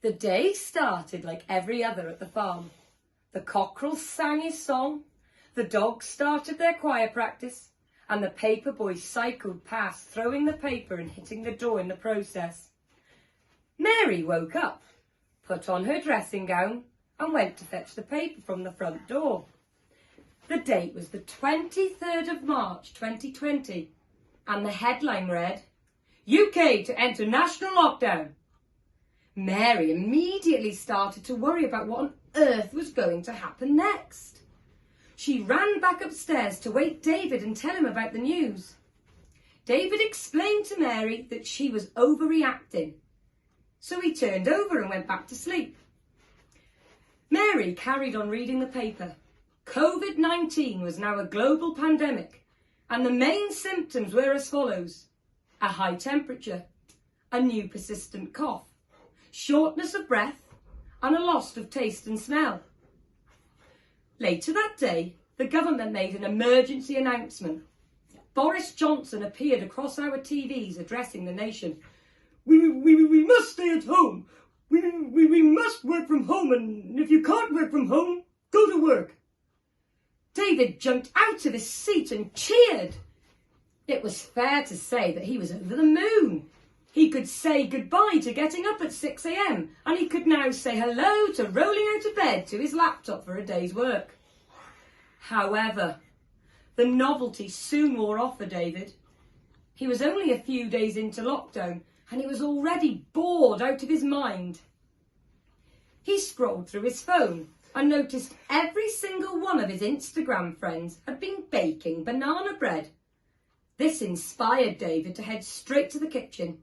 The day started like every other at the farm. The cockerel sang his song, the dogs started their choir practice, and the paper boy cycled past, throwing the paper and hitting the door in the process. Mary woke up, put on her dressing gown, and went to fetch the paper from the front door. The date was the 23rd of March 2020, and the headline read, UK to enter national lockdown. Mary immediately started to worry about what on earth was going to happen next. She ran back upstairs to wake David and tell him about the news. David explained to Mary that she was overreacting, so he turned over and went back to sleep. Mary carried on reading the paper. COVID-19 was now a global pandemic, and the main symptoms were as follows: a high temperature, a new persistent cough, shortness of breath, and a loss of taste and smell. Later that day, the government made an emergency announcement. Boris Johnson appeared across our TVs addressing the nation. We must stay at home. We must work from home, and if you can't work from home, go to work. David jumped out of his seat and cheered. It was fair to say that he was over the moon. He could say goodbye to getting up at 6 a.m. and he could now say hello to rolling out of bed to his laptop for a day's work. However, the novelty soon wore off for David. He was only a few days into lockdown and he was already bored out of his mind. He scrolled through his phone and noticed every single one of his Instagram friends had been baking banana bread. This inspired David to head straight to the kitchen.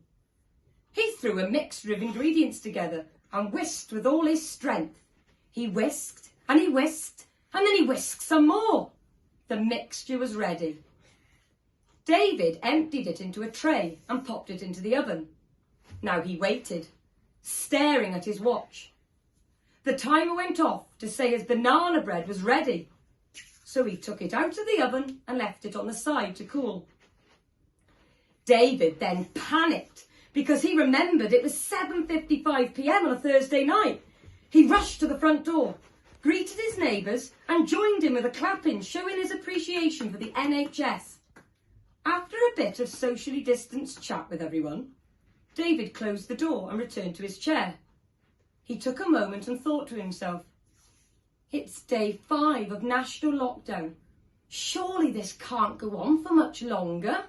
He threw a mixture of ingredients together and whisked with all his strength. He whisked and he whisked and then he whisked some more. The mixture was ready. David emptied it into a tray and popped it into the oven. Now he waited, staring at his watch. The timer went off to say his banana bread was ready. So he took it out of the oven and left it on the side to cool. David then panicked because he remembered it was 7:55 p.m. on a Thursday night. He rushed to the front door, greeted his neighbours and joined in with a clapping, showing his appreciation for the NHS. After a bit of socially distanced chat with everyone, David closed the door and returned to his chair. He took a moment and thought to himself, it's day 5 of national lockdown. Surely this can't go on for much longer.